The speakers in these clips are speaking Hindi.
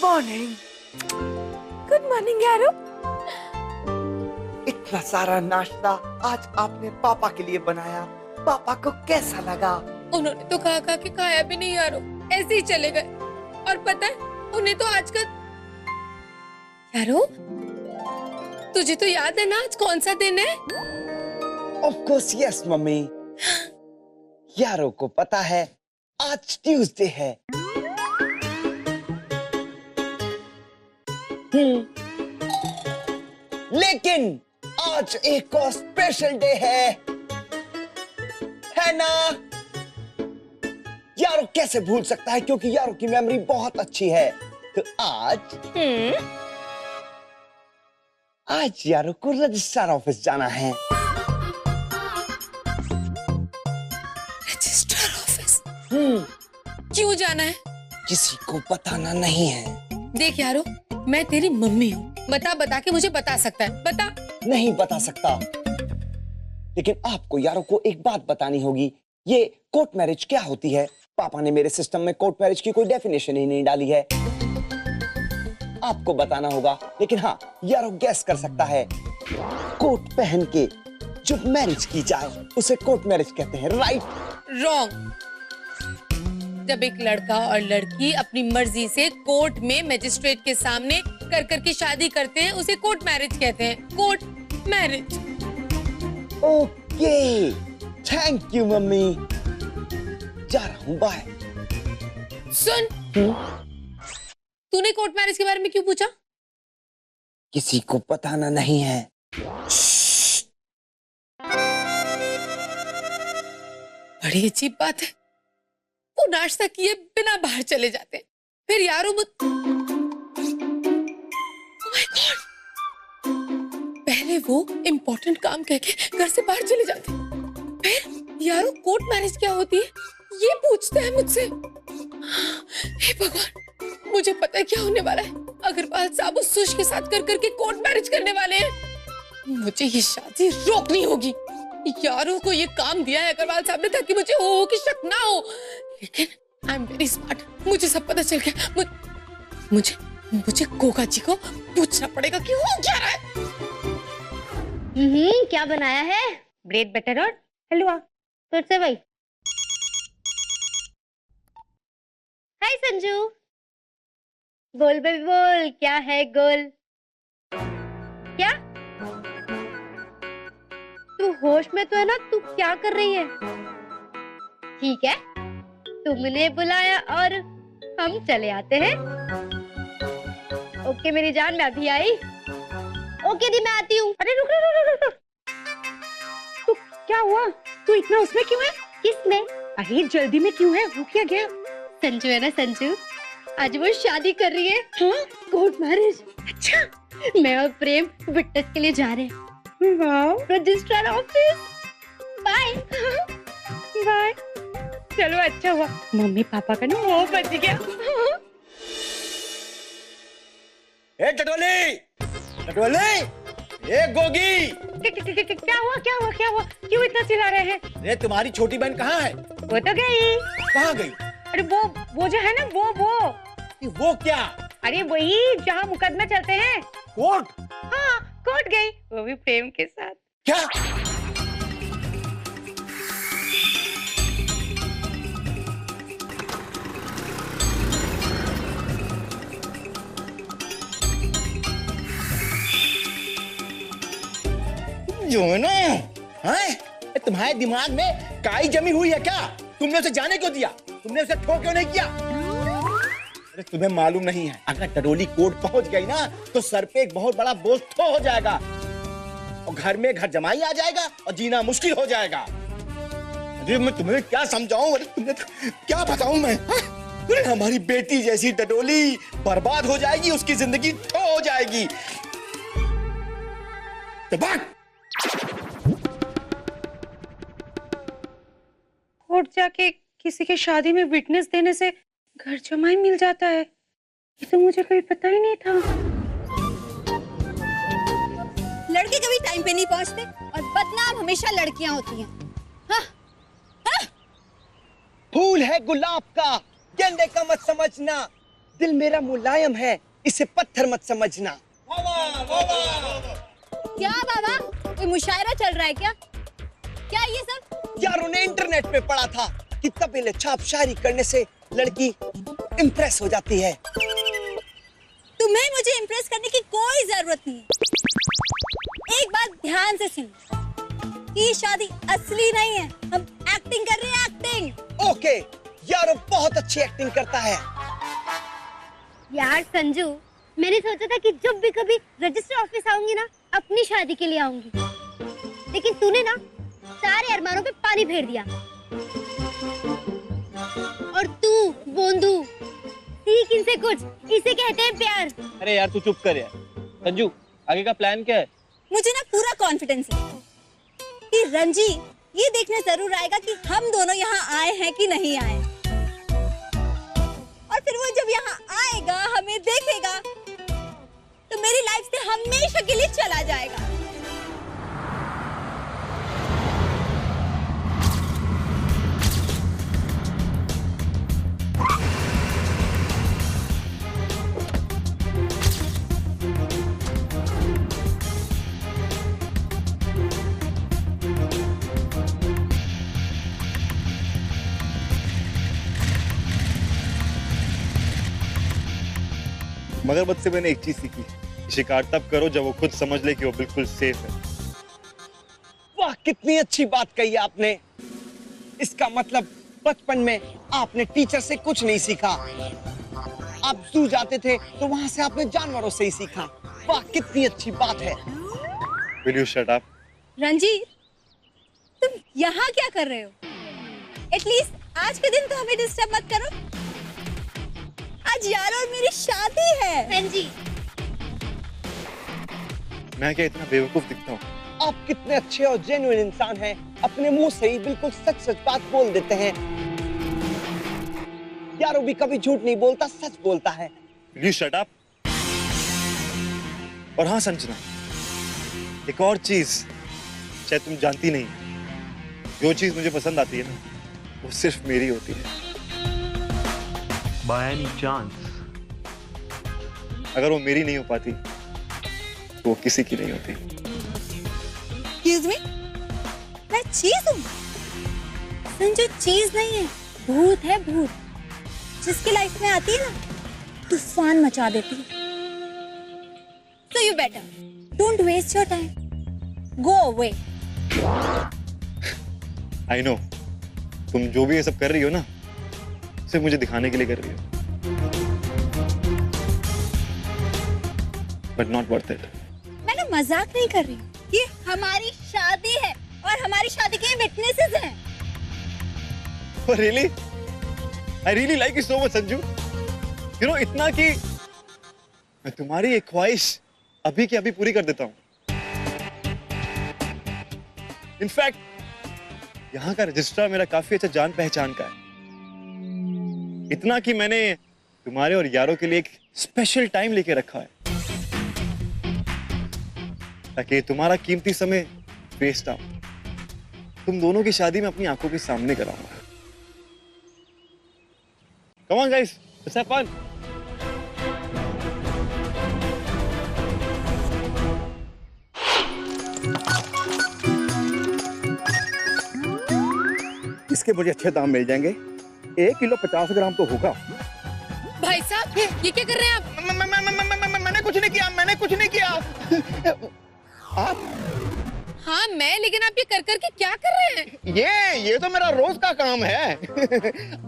मॉर्निंग। गुड मॉर्निंग यारो। इतना सारा नाश्ता आज आपने पापा के लिए बनाया, पापा को कैसा लगा? उन्होंने तो खा के खाया भी नहीं यारो, ऐसे ही चले गए। और पता है उन्हें तो आजकल यारो, तुझे तो याद है ना आज कौन सा दिन है? ऑफ कोर्स यस मम्मी, यारो को पता है आज ट्यूसडे है। लेकिन आज एक और स्पेशल डे है ना? यारो कैसे भूल सकता है, क्योंकि यारो की मेमोरी बहुत अच्छी है। तो आज यारो को रजिस्ट्रार ऑफिस जाना है। Registrar office? क्यों जाना है? किसी को बताना नहीं है। देख यारो, मैं तेरी मम्मी हूँ, बता के मुझे बता सकता है, बता। नहीं बता सकता, लेकिन आपको यारो को एक बात बतानी होगी। ये कोर्ट मैरिज क्या होती है? पापा ने मेरे सिस्टम में कोर्ट मैरिज की कोई डेफिनेशन ही नहीं डाली है। आपको बताना होगा, लेकिन हाँ यारो गैस कर सकता है। कोट पहन के जो मैरिज की जाए उसे कोर्ट मैरिज कहते हैं, राइट? रॉन्ग। जब एक लड़का और लड़की अपनी मर्जी से कोर्ट में मजिस्ट्रेट के सामने कर के शादी करते हैं, उसे कोर्ट मैरिज कहते हैं। Court marriage. Okay, thank you mummy, जा रहा हूँ, बाय। सुन, तूने कोर्ट मैरिज के बारे में क्यों पूछा? किसी को बताना नहीं है। बड़ी अजीब बात है, वो नाश्ता किए बिना बाहर चले जाते हैं, फिर यारो माय गॉड, पहले वो इम्पोर्टेंट काम कह के घर से बाहर चले जाते, फिर यारो कोर्ट मैरिज क्या होती है ये पूछते हैं मुझसे। हे भगवान, मुझे पता है क्या होने वाला है। अग्रवाल साहब उस सुश के साथ कर के कोर्ट मैरिज करने वाले हैं। मुझे ये शादी रोकनी होगी। यारों को ये काम दिया है अग्रवाल साहब ने ताकि मुझे हो कि शक ना हो, लेकिन आई एम वेरी स्मार्ट, मुझे सब पता चल गया। मुझे गोगा जी को पूछना पड़ेगा कि हो क्या रहा है। क्या बनाया है? ब्रेड बटर और हलवा, फिर से वही। हाय संजू, बोल बेबी बोल, क्या है गोल? क्या तू होश में तो है ना? तू क्या कर रही है? ठीक है, तुमने बुलाया और हम चले आते हैं। ओके मेरी जान, मैं अभी आई। ओके दी, मैं आती हूँ। अरे रुक रुक रुक रुक, तू क्या हुआ? तू इतना उसमें क्यों है? किसमें? अरे जल्दी में क्यों है? हो क्या गया? संजू है ना, संजू आज वो शादी कर रही है। हाँ? Court marriage. अच्छा, मैं और प्रेम विटनेस के लिए जा रहे हैं। Wow, registrar office. Bye bye. चलो अच्छा हुआ, मम्मी पापा का ना वो बच गया। ए टटोली, टटोली, ए गोगी। क्या हुआ क्या हुआ क्या हुआ? क्यों इतना चिल्ला रहे हैं? अरे तुम्हारी छोटी बहन कहाँ है? वो तो गई। कहाँ गई? अरे वो जो है ना, वो क्या? अरे वही जहाँ मुकदमे चलते हैं। कोर्ट? हाँ, कोर्ट गई, वो भी प्रेम के साथ। क्या? जो है ना, हैं? तुम्हारे दिमाग में काई जमी हुई है क्या? तुमने उसे जाने क्यों दिया? तुमने उसे ठोक क्यों नहीं किया? अरे तुम्हें मालूम नहीं है, अगर टटोली कोर्ट पहुंच गई ना तो सर पे एक बहुत बड़ा बोझ ठो हो जाएगा और घर में घर जमाई आ जाएगा और जीना मुश्किल हो जाएगा। अरे मैं तुम्हें क्या समझाऊं? अरे तुम्हें क्या बताऊं मैं? अरे हमारी बेटी जैसी टटोली बर्बाद हो जाएगी, उसकी जिंदगी ठो हो जाएगी। तो भाग। कोर्ट जाके किसी की शादी में विटनेस देने से घर जमाई मिल जाता है, ये तो मुझे कभी पता ही नहीं था। लड़के कभी टाइम पे नहीं पहुंचते और बदनाम हमेशा लड़कियां होती हैं। हाँ? हाँ? फूल है गुलाब का, गेंदे का मत समझना। दिल मेरा मुलायम है, इसे पत्थर मत समझना। क्या बाबा, कोई मुशायरा चल रहा है क्या? क्या ये सब? यारों ने इंटरनेट पे पढ़ा था कि तबेले छाप शायरी करने से लड़की इम्प्रेस हो जाती है। तुम्हें मुझे इम्प्रेस करने की कोई जरूरत नहीं है। एक बात ध्यान से सुन, ये शादी असली नहीं है, हम एक्टिंग कर रहे हैं, एक्टिंग। ओके, यारो बहुत अच्छी एक्टिंग करता है। यार संजू, मैंने सोचा था कि जब भी कभी रजिस्टर ऑफिस आऊंगी ना, अपनी शादी के लिए आऊंगी, लेकिन तूने ना सारे अरमानों पे पानी फेर दिया। और तू बोंदू, सीख इनसे कुछ, इसे कहते हैं प्यार। अरे यार तू चुप कर यार। संजू, आगे का प्लान क्या है? मुझे ना पूरा कॉन्फिडेंस है कि रंजी ये देखने जरूर आएगा कि हम दोनों यहाँ आए हैं कि नहीं आए। और फिर वो जब यहाँ आएगा, हमें देखेगा, तो मेरी लाइफ से हमेशा के लिए चला जाएगा। मगरमच्छ से मैंने एक चीज सीखी, शिकार तब करो जब वो खुद समझ ले कि वो बिल्कुल सेफ है। वाह, कितनी अच्छी बात कही आपने। इसका मतलब बचपन में आपने टीचर से कुछ नहीं सीखा। आप जू जाते थे तो वहां से आपने जानवरों से ही सीखा। वाह, कितनी अच्छी बात है। Will you shut up? Ranjit, तुम यहाँ क्या कर रहे हो? एटलीस्ट आज के दिन तो हमें डिस्टर्ब मत करो। आज यार और मेरी शादी है। रंजी, मैं क्या इतना बेवकूफ दिखता हूँ? आप कितने अच्छे और जेन्युइन इंसान हैं। अपने मुंह से ही बिल्कुल सच सच बात बोल देते हैं। यारो भी कभी झूठ नहीं बोलता, सच बोलता है। Will you shut up? और हाँ संजना, एक और चीज शायद तुम जानती नहीं, जो चीज मुझे पसंद आती है ना, वो सिर्फ मेरी होती है। By any chance? अगर वो मेरी नहीं हो पाती तो वो किसी की नहीं होती। Excuse me? मैं चीज हूँ? संजू चीज नहीं है, भूत है, भूत। जिसकी लाइफ में आती है ना, तूफान मचा देती है। So you better don't waste your time. Go away. I know, तुम जो भी ये सब कर रही हो ना, सिर्फ मुझे दिखाने के लिए कर रही हो। But not worth it. मैं ना मजाक नहीं कर रही हूँ। ये हमारी शादी है और हमारी शादी के विटनेसेस हैं। Oh, really? I really like you so much, Sanju. You know, इतना कि मैं तुम्हारी एक ख्वाहिश अभी की अभी पूरी कर देता हूँ। इनफैक्ट यहाँ का रजिस्ट्रार मेरा काफी अच्छा जान पहचान का है। इतना कि मैंने तुम्हारे और यारों के लिए एक स्पेशल टाइम लेके रखा है, ताकि तुम्हारा कीमती समय वेस्ट ना हो। तुम दोनों की शादी में अपनी आंखों के सामने कराऊंगा। Come on guys, let's have fun. इसके मुझे अच्छे दाम मिल जाएंगे। 1 किलो 50 ग्राम तो होगा। भाई साहब, ये क्या कर रहे हैं आप? मैंने कुछ नहीं किया, मैंने कुछ नहीं किया। आप? हाँ मैं, लेकिन आप ये कर करके क्या कर रहे हैं? ये तो मेरा रोज का काम है।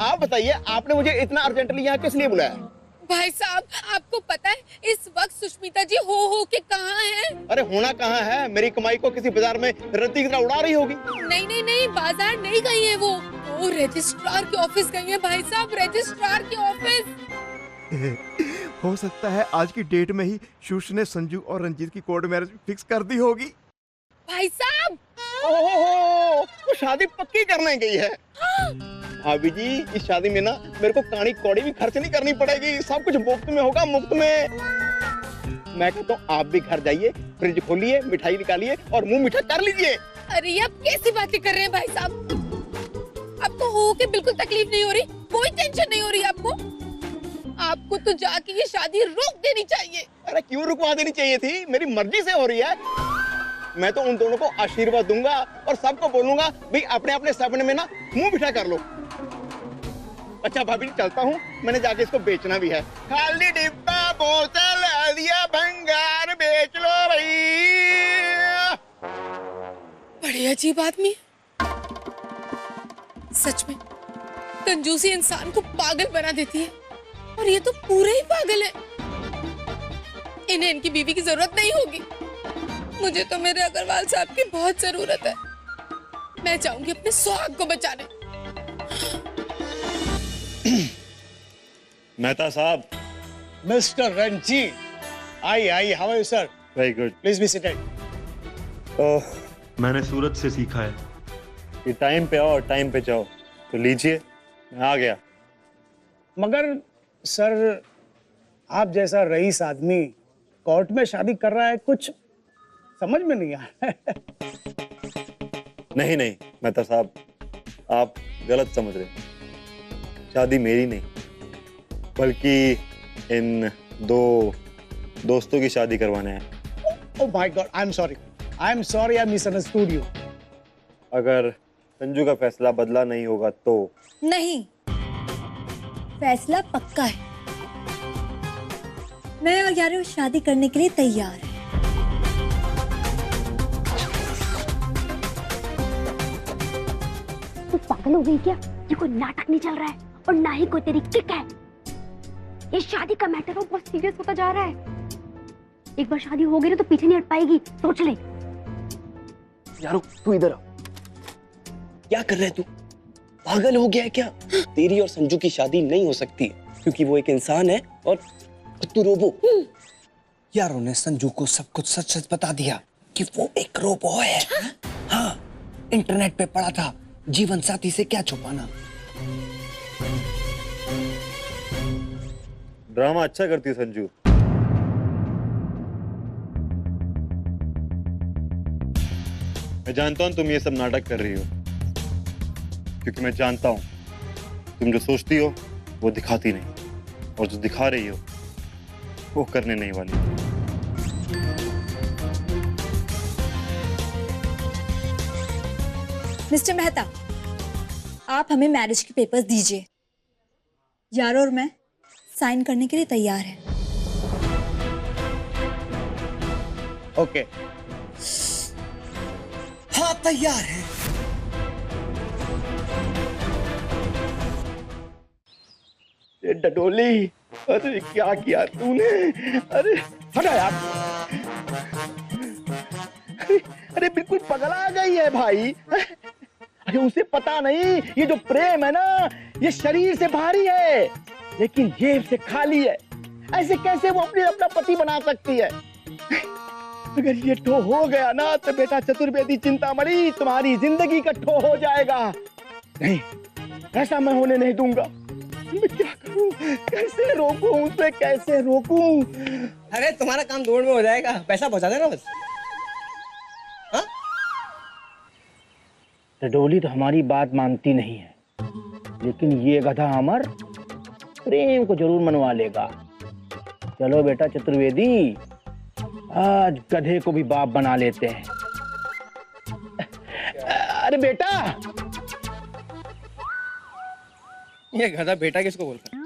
आप बताइए, आपने मुझे इतना अर्जेंटली यहाँ किस लिए बुलाया? भाई साहब, आपको पता है इस वक्त सुष्मिता जी हो के कहाँ हैं? अरे होना कहाँ है, मेरी कमाई को किसी बाजार में रद्दी की तरह उड़ा रही होगी। नहीं नहीं नहीं, बाजार नहीं गई है वो रजिस्ट्रार के ऑफिस गई है भाई साहब, रजिस्ट्रार के ऑफिस। हो सकता है आज की डेट में ही शुश ने संजू और रंजीत की कोर्ट मैरिज फिक्स कर दी होगी। भाई साहब, ओहो, वो शादी पक्की करने गई है। भाभी जी, इस शादी में ना मेरे को कानी कौड़ी भी खर्च नहीं करनी पड़ेगी, सब कुछ मुफ्त में होगा, मुफ्त में। मैं कहता हूँ आप भी घर जाइए, फ्रिज खोलिए, मिठाई निकालिए और मुंह मीठा कर लीजिए। अरे ये आप कैसी बातें कर रहे हैं भाई साहब? आपको हो के बिल्कुल तकलीफ नहीं हो रही, कोई टेंशन नहीं हो रही आपको? आपको तो जाके ये शादी रोक देनी चाहिए। अरे क्यों रुकवा देनी चाहिए थी? मेरी मर्जी से हो रही है। मैं तो उन दोनों को आशीर्वाद दूंगा और सबको बोलूंगा भाई अपने अपने सपने में ना मुंह बिठा कर लो। अच्छा भाभी चलता हूँ, मैंने जाके इसको बेचना भी है। खाली डिब्बा बोतल दिया भंगार बेच लो भाई। बड़े अजीब आदमी है। सच में कंजूसी इंसान को पागल बना देती है और ये तो पूरे ही पागल है। इन्हें इनकी बीवी की जरूरत नहीं होगी। मुझे तो मेरे अग्रवाल साहब की बहुत जरूरत है। मैं चाहूंगी अपने सुहाग को बचाने। मेहता साहब। Mister Ranjeet, hi how are you sir? Very good. Please be seated. मैंने सूरत से सीखा है कि टाइम पे आओ और टाइम पे जाओ। तो लीजिए, मैं आ गया। मगर सर, आप जैसा रईस आदमी कोर्ट में शादी कर रहा है, कुछ समझ में नहीं आ रहा है। नहीं मेहता साहब, आप गलत समझ रहे हैं। शादी मेरी नहीं, बल्कि इन दो दोस्तों की शादी करवाने हैं। Oh my God, I am sorry, I misunderstood you. अगर संजू का फैसला बदला नहीं होगा तो? नहीं, फैसला पक्का है। मैं और यारो शादी करने के लिए तैयार है। तू पागल हो गई क्या? ये कोई नाटक नहीं चल रहा है और ना ही कोई तेरी किक है। ये शादी का मैटर हो बहुत सीरियस होता जा रहा है। एक बार शादी हो गई ना तो पीछे नहीं हट पाएगी, सोच ले। यारो तू इधर आ। क्या कर रहा है तू? पागल हो गया है क्या? तेरी और संजू की शादी नहीं हो सकती क्योंकि वो एक इंसान है और तू रोबो। यारों ने संजू को सब कुछ सच सच बता दिया कि वो एक रोबो है। हाँ, इंटरनेट पे पढ़ा था। जीवन साथी से क्या छुपाना। ड्रामा अच्छा करती है संजू। मैं जानता हूं तुम ये सब नाटक कर रही हो, क्योंकि मैं जानता हूं तुम जो सोचती हो वो दिखाती नहीं, और जो दिखा रही हो वो करने नहीं वाली। मिस्टर मेहता, आप हमें मैरिज के पेपर्स दीजिए। यारो और मैं साइन करने के लिए तैयार हैं। ओके। हाँ, तैयार है। डडोली, अरे क्या किया तूने? अरे हटा यार। अरे बिल्कुल पगला गई है भाई। अरे उसे पता नहीं ये जो प्रेम है ना, ये शरीर से भारी है लेकिन जेब से खाली है। ऐसे कैसे वो अपना पति बना सकती है? अगर ये ठो हो गया ना तो बेटा चतुर्वेदी चिंतामणि, तुम्हारी जिंदगी का ठो हो जाएगा। नहीं, ऐसा मैं होने नहीं दूंगा। मैं क्या करूं? कैसे रोकूं उसे, कैसे रोकूं? अरे तुम्हारा काम दौड़ में हो जाएगा, पैसा पहुंचा देना बस। हाँ? डडोली तो हमारी बात मानती नहीं है, लेकिन ये गधा अमर प्रेम को जरूर मनवा लेगा। चलो बेटा चतुर्वेदी, आज गधे को भी बाप बना लेते हैं। अरे बेटा, ये गधा बेटा किसको बोलता है?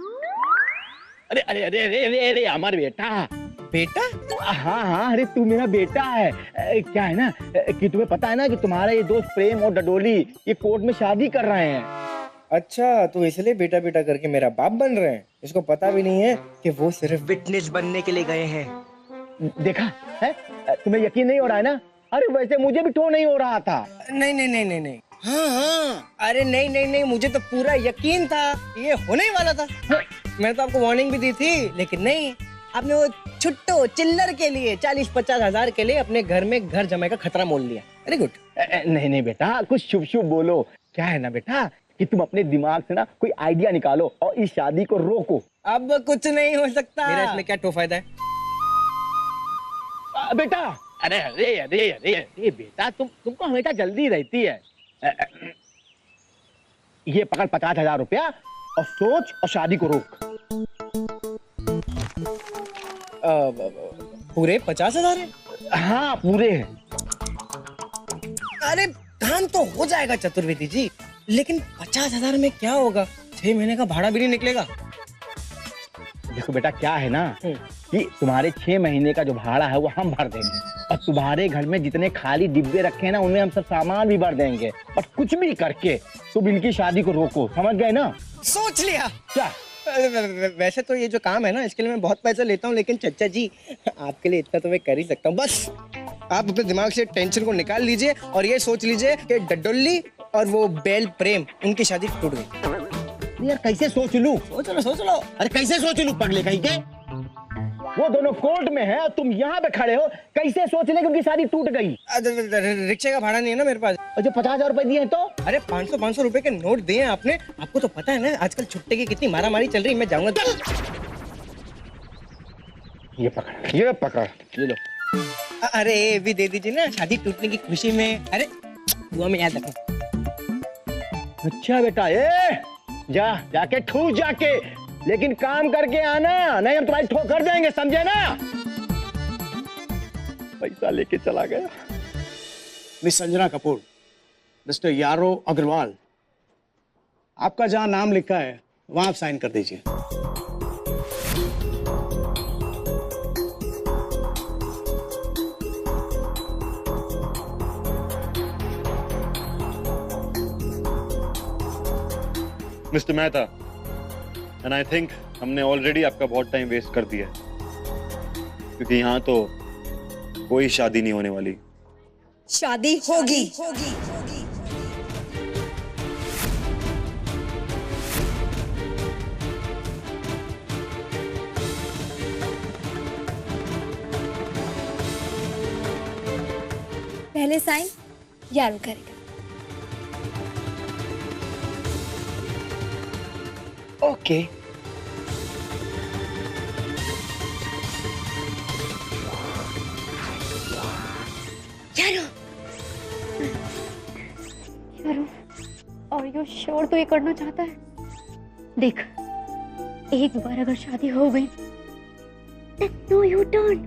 अरे अरे अरे अरे अरे अरे अमर बेटा। बेटा? हाँ हाँ, अरे तू मेरा बेटा है। क्या है ना कि तुम्हें पता है ना कि तुम्हारा ये दोस्त प्रेम और डडोली ये कोर्ट में शादी कर रहे हैं। अच्छा, तो इसलिए बेटा बेटा करके मेरा बाप बन रहे हैं। इसको पता भी नहीं है कि वो सिर्फ विटनेस बनने के लिए गए हैं। देखा है? तुम्हें यकीन नहीं हो रहा है ना? अरे वैसे मुझे भी ठो नहीं हो रहा था। नहीं नहीं नहीं नहीं नहीं। हाँ हाँ, अरे नहीं नहीं नहीं, मुझे तो पूरा यकीन था ये होने ही वाला था। मैं तो आपको वार्निंग भी दी थी, लेकिन नहीं, आपने वो छुट्टो चिल्लर के लिए 40-50 हजार के लिए अपने घर में घर जमाने का खतरा मोल लिया। Very good. नहीं नहीं बेटा, कुछ शुभ शुभ बोलो। क्या है ना बेटा कि तुम अपने दिमाग से ना कोई आइडिया निकालो और इस शादी को रोको। अब कुछ नहीं हो सकता। मेरा इसमें क्या तो फायदा है? बेटा, अरे अरे अरे अरे अरे बेटा, तुमको हमेशा जल्दी रहती है। ये पकड़ 50,000 रुपया और सोच और शादी को रोक। पूरे 50,000 है? हाँ पूरे हैं। अरे काम तो हो जाएगा चतुर्वेदी जी, लेकिन 50,000 में क्या होगा? 6 महीने का भाड़ा भी नहीं निकलेगा। देखो बेटा क्या है ना कि तुम्हारे 6 महीने का जो भाड़ा है वो हम भर देंगे, और तुम्हारे घर में जितने खाली डिब्बे रखे हैं ना उनमें हम सब सामान भी भर देंगे, और कुछ भी करके तुम इनकी शादी को रोको, समझ गए ना? सोच लिया क्या? वैसे तो ये जो काम है ना इसके लिए मैं बहुत पैसा लेता हूँ, लेकिन चचा जी आपके लिए इतना तो मैं कर ही सकता हूँ। बस आप अपने दिमाग से टेंशन को निकाल लीजिए और ये सोच लीजिए कि डडोली और वो बेल प्रेम उनकी शादी टूट गई। यार कैसे सोच लूं? सोच लो। अरे कैसे सोच लूं पगले कहीं के? वो दोनों कोर्ट में है और तुम यहाँ पे खड़े हो, कैसे सोच ले कि उनकी शादी टूट गई? रिक्शे का भाड़ा नहीं है ना मेरे पास। और जो 50,000 रुपए दिए हैं तो? अरे 500 रुपए के नोट दिए हैं आपने। आपको तो पता है ना आजकल छुट्टे की कितनी मारामारी चल रही है। मैं जाऊंगा। ये पकड़, ये लो। अरे ये भी दे दीजिए ना, शादी टूटने की खुशी में। अरे दुआ में याद रखना। अच्छा बेटा, जाके ठूस जाके, लेकिन काम करके आना, नहीं हम तुम्हारी ठोकर देंगे, समझे ना? पैसा लेके चला गया। मिस संजना कपूर, मिस्टर यारो अग्रवाल, आपका जहां नाम लिखा है वहां आप साइन कर दीजिए। Mister Mehta, and I think हमने ऑलरेडी आपका बहुत टाइम वेस्ट कर दिया है, क्योंकि यहाँ तो कोई शादी नहीं होने वाली। शादी होगी। पहले साइन यारो करेगा। ओके। यारो और यू श्योर तो ये करना चाहता है? देख, एक बार अगर शादी हो गई नो यू टर्न।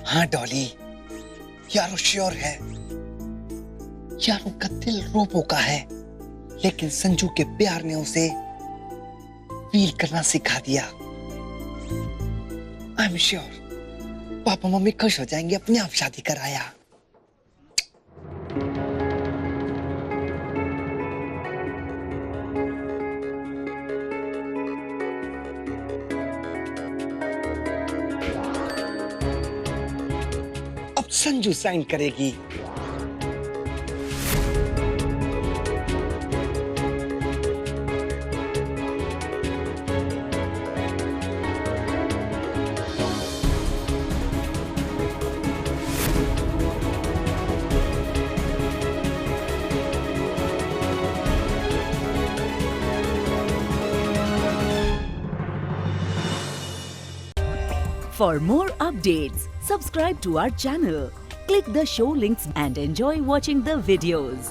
हाँ डॉली, यारो श्योर है। यारो का दिल रोबो का है, लेकिन संजू के प्यार ने उसे फील करना सिखा दिया। I am sure papa mummy खुश हो जाएंगे अपने आप शादी कराया। अब संजू साइन करेगी। For more updates, subscribe to our channel, click the show links and enjoy watching the videos.